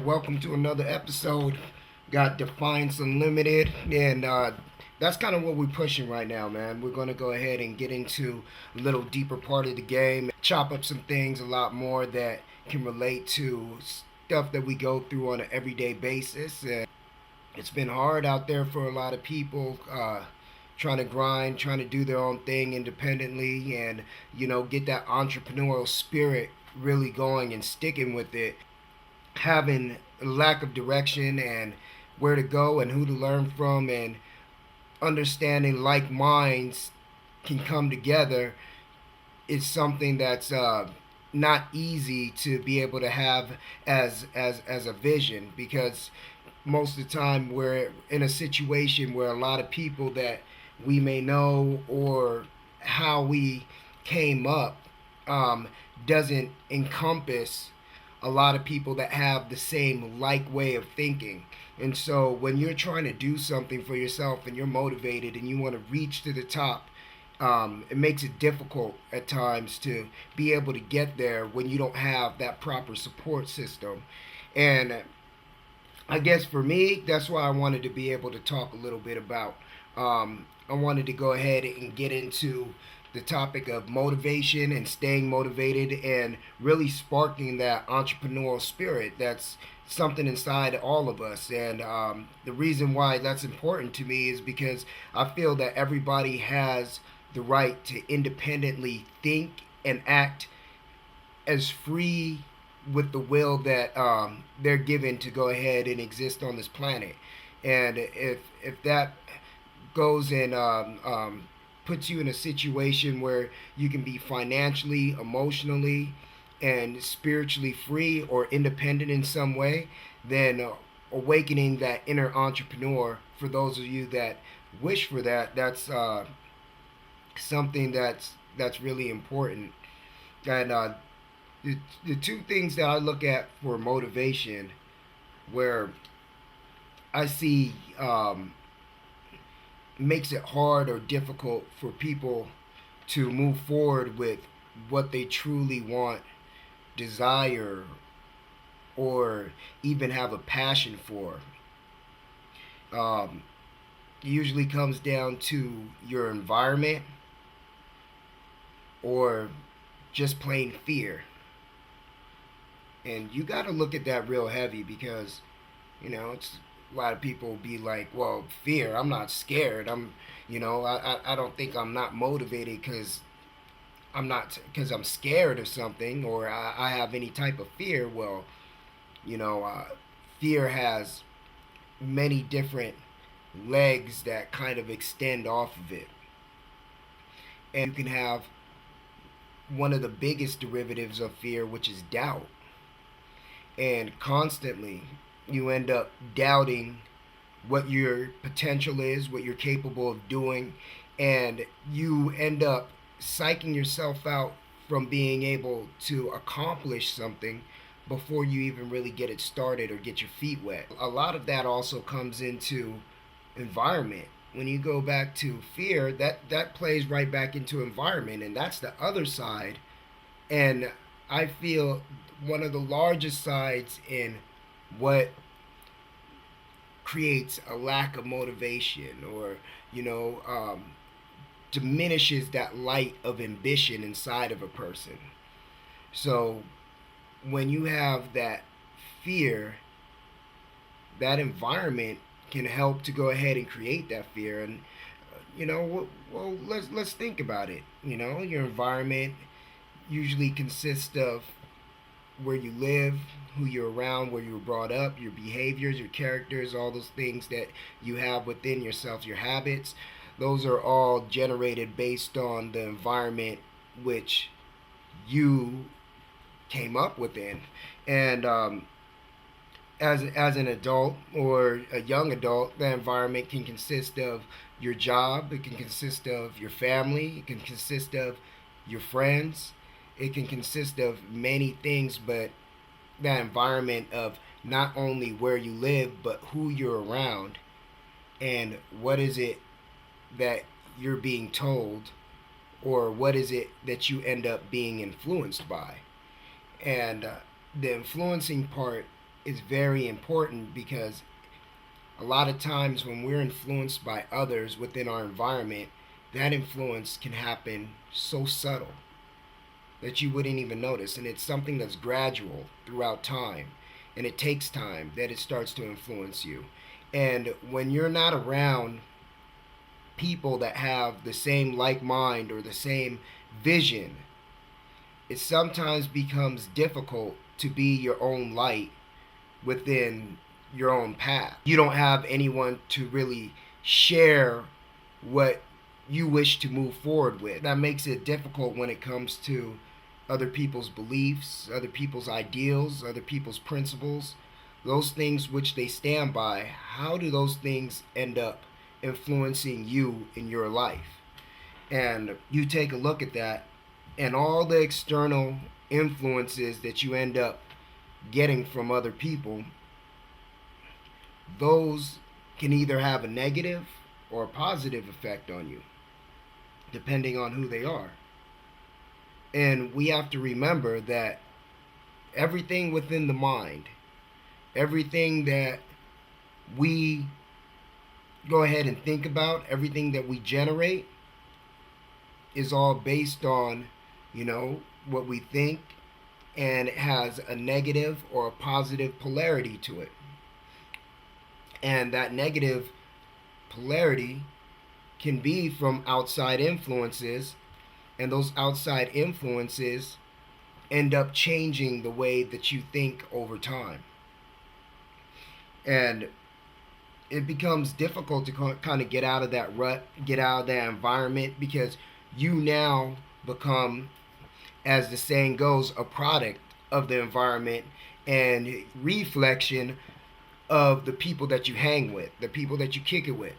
welcome to another episode. Got Defiance Unlimited, and that's kind of what we're pushing right now, man. We're going to go ahead and get into a little deeper part of the game, chop up some things a lot more that can relate to stuff that we go through on an everyday basis. And it's been hard out there for a lot of people. Trying to grind, trying to do their own thing independently, and get that entrepreneurial spirit really going and sticking with it, having a lack of direction and where to go and who to learn from, and understanding like minds can come together is something that's not easy to be able to have as a vision, because most of the time we're in a situation where a lot of people that we may know or how we came up um, doesn't encompass a lot of people that have the same like way of thinking. And so when you're trying to do something for yourself and you're motivated and you want to reach to the top, it makes it difficult at times to be able to get there when you don't have that proper support system. And I guess for me, that's why I wanted to be able to talk a little bit about. I wanted to go ahead and get into the topic of motivation and staying motivated and really sparking that entrepreneurial spirit that's something inside all of us. And the reason why that's important to me is because I feel that everybody has the right to independently think and act as free with the will that they're given to go ahead and exist on this planet. And if that goes and puts you in a situation where you can be financially, emotionally, and spiritually free or independent in some way, then awakening that inner entrepreneur, for those of you that wish for that, that's something that's really important. And the two things that I look at for motivation, where I see makes it hard or difficult for people to move forward with what they truly want, desire, or even have a passion for, um, usually comes down to your environment or just plain fear. And you got to look at that real heavy, because it's a lot of people be like, well, fear, I'm not scared, I don't think I'm not motivated because I'm scared of something, or I have any type of fear. Well, fear has many different legs that kind of extend off of it. And you can have one of the biggest derivatives of fear, which is doubt. And constantly you end up doubting what your potential is, what you're capable of doing, and you end up psyching yourself out from being able to accomplish something before you even really get it started or get your feet wet. A lot of that also comes into environment. When you go back to fear, that plays right back into environment, and that's the other side. And I feel one of the largest sides in what creates a lack of motivation, or you know um, diminishes that light of ambition inside of a person. So when you have that fear, that environment can help to go ahead and create that fear. And well, let's think about it. Your environment usually consists of where you live, who you're around, where you were brought up, your behaviors, your characters, all those things that you have within yourself, your habits. Those are all generated based on the environment which you came up within. And as an adult or a young adult, the environment can consist of your job, it can consist of your family, it can consist of your friends, it can consist of many things. But that environment of not only where you live, but who you're around, and what is it that you're being told, or what is it that you end up being influenced by. And the influencing part is very important because a lot of times when we're influenced by others within our environment, that influence can happen so subtle that you wouldn't even notice. And it's something that's gradual throughout time. And it takes time that it starts to influence you. And when you're not around people that have the same like mind or the same vision, it sometimes becomes difficult to be your own light within your own path. You don't have anyone to really share what you wish to move forward with. That makes it difficult when it comes to other people's beliefs, other people's ideals, other people's principles, those things which they stand by. How do those things end up influencing you in your life? And you take a look at that, and all the external influences that you end up getting from other people, those can either have a negative or a positive effect on you, depending on who they are. And we have to remember that everything within the mind, everything that we go ahead and think about, everything that we generate, is all based on, what we think, and it has a negative or a positive polarity to it. And that negative polarity can be from outside influences, and those outside influences end up changing the way that you think over time. And it becomes difficult to kind of get out of that rut, get out of that environment, because you now become, as the saying goes, a product of the environment and reflection of the people that you hang with, the people that you kick it with.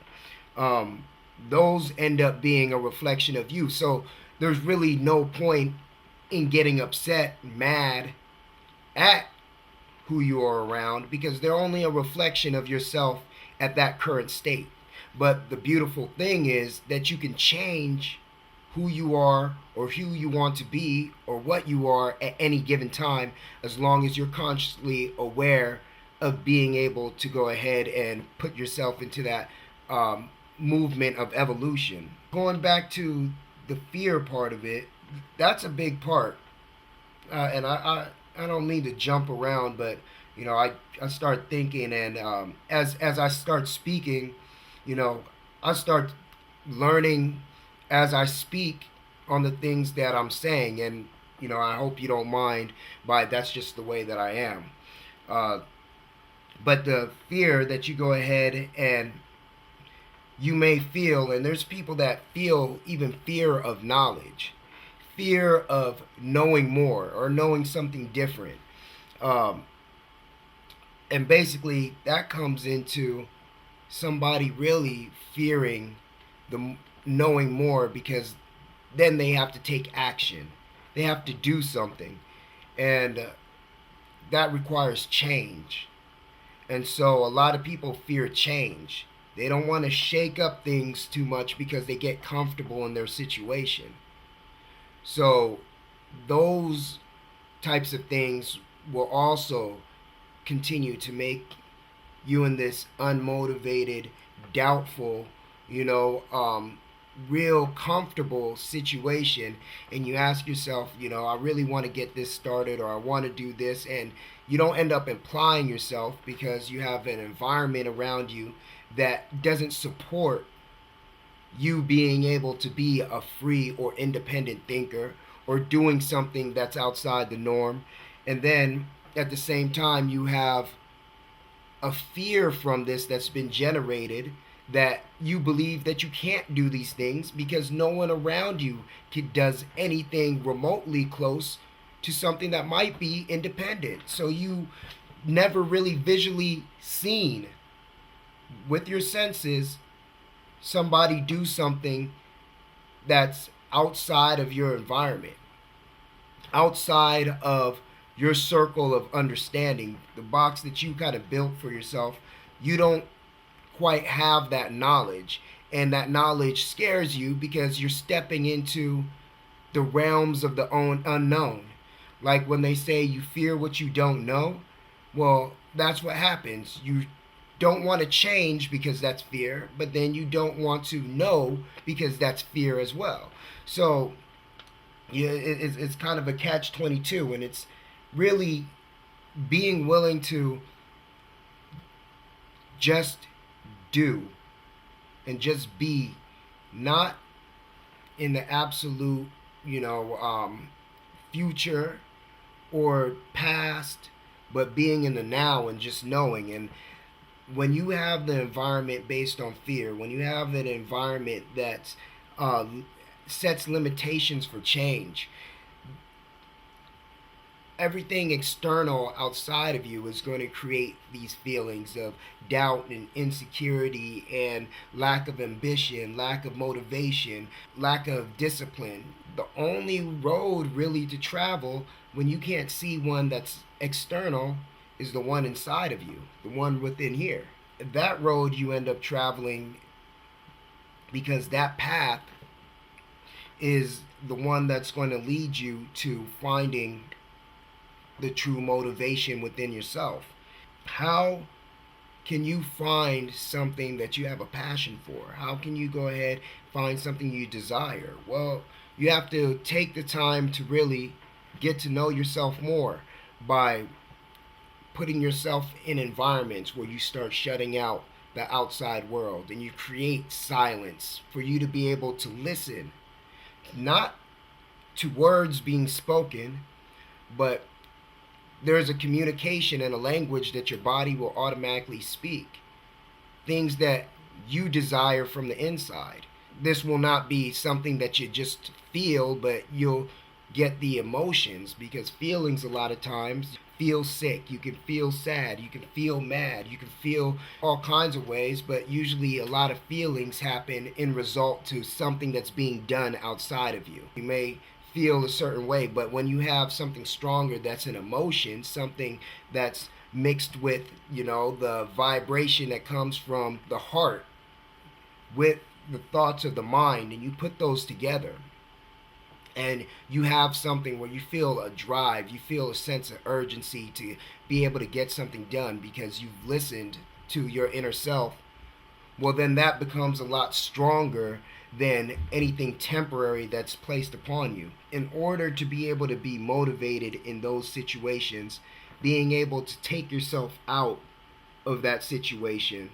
Those end up being a reflection of you. So there's really no point in getting upset, mad at who you are around, because they're only a reflection of yourself at that current state. But the beautiful thing is that you can change who you are or who you want to be or what you are at any given time, as long as you're consciously aware of being able to go ahead and put yourself into that movement of evolution. Going back to the fear part of it, that's a big part. And I don't mean to jump around, but I start thinking, and as I start speaking, I start learning as I speak on the things that I'm saying, and I hope you don't mind by that's just the way that I am. But the fear that you go ahead and you may feel, and there's people that feel even fear of knowledge, fear of knowing more or knowing something different. And basically that comes into somebody really fearing the knowing more, because then they have to take action. They have to do something. And that requires change. And so a lot of people fear change. They don't want to shake up things too much because they get comfortable in their situation. So those types of things will also continue to make you in this unmotivated, doubtful, real comfortable situation, and you ask yourself, I really want to get this started, or I want to do this, and you don't end up applying yourself because you have an environment around you that doesn't support you being able to be a free or independent thinker or doing something that's outside the norm. And then at the same time, you have a fear from this that's been generated, that you believe that you can't do these things because no one around you does anything remotely close to something that might be independent. So you never really visually seen with your senses somebody do something that's outside of your environment, outside of your circle of understanding, the box that you kind of built for yourself. You don't quite have that knowledge, and that knowledge scares you because you're stepping into the realms of the unknown. Like when they say you fear what you don't know, well, that's what happens. You don't want to change because that's fear, but then you don't want to know because that's fear as well. So yeah, it's kind of a catch 22, and it's really being willing to just do and just be, not in the absolute, future or past, but being in the now and just knowing. And when you have the environment based on fear, when you have an environment that uh, sets limitations for change, everything external outside of you is going to create these feelings of doubt and insecurity and lack of ambition, lack of motivation, lack of discipline. The only road really to travel when you can't see one that's external is the one inside of you, the one within here. That road you end up traveling because that path is the one that's going to lead you to finding the true motivation within yourself. How can you find something that you have a passion for? How can you go ahead find something you desire? Well, you have to take the time to really get to know yourself more by putting yourself in environments where you start shutting out the outside world and you create silence for you to be able to listen, not to words being spoken, but there's a communication and a language that your body will automatically speak. Things that you desire from the inside. This will not be something that you just feel, but you'll get the emotions, because feelings a lot of times feel sick, you can feel sad, you can feel mad, you can feel all kinds of ways, but usually a lot of feelings happen in result to something that's being done outside of you. You may feel a certain way, but when you have something stronger that's an emotion, something that's mixed with, the vibration that comes from the heart with the thoughts of the mind, and you put those together, and you have something where you feel a drive, you feel a sense of urgency to be able to get something done because you've listened to your inner self, well, then that becomes a lot stronger than anything temporary that's placed upon you. In order to be able to be motivated in those situations, being able to take yourself out of that situation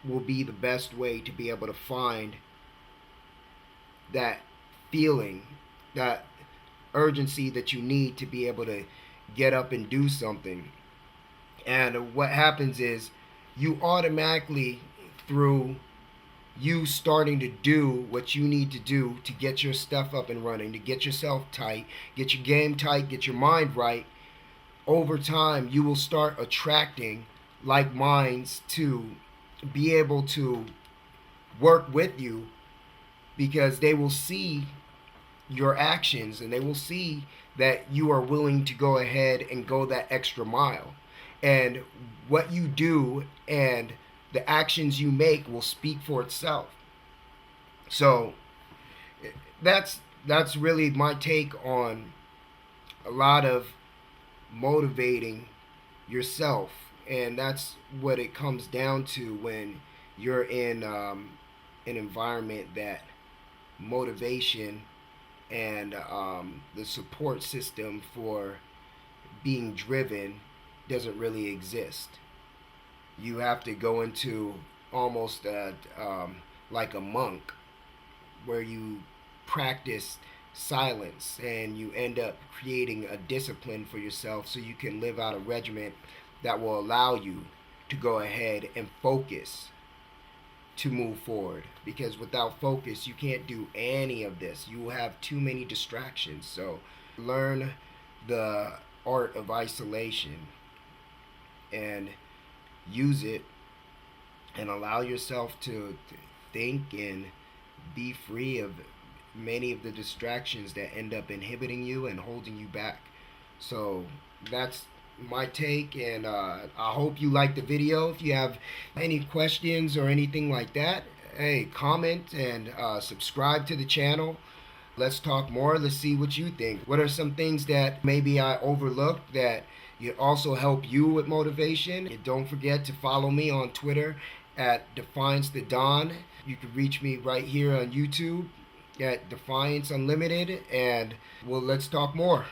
will be the best way to be able to find that feeling, that urgency that you need to be able to get up and do something. And what happens is you automatically, through you starting to do what you need to do to get your stuff up and running, to get yourself tight, get your game tight, get your mind right, over time you will start attracting like minds to be able to work with you, because they will see your actions and they will see that you are willing to go ahead and go that extra mile. And what you do and the actions you make will speak for itself. So that's really my take on a lot of motivating yourself, and that's what it comes down to when you're in an environment that motivation and the support system for being driven doesn't really exist. You have to go into almost like a monk, where you practice silence and you end up creating a discipline for yourself so you can live out a regimen that will allow you to go ahead and focus to move forward, because without focus you can't do any of this. You will have too many distractions. So learn the art of isolation and use it, and allow yourself to think and be free of many of the distractions that end up inhibiting you and holding you back. So that's my take, and I hope you liked the video. If you have any questions or anything like that, hey, comment and subscribe to the channel. Let's talk more. Let's see what you think. What are some things that maybe I overlooked that It also help you with motivation. And don't forget to follow me on Twitter at Defiance the Don. You can reach me right here on YouTube at Defiance Unlimited, and well, let's talk more.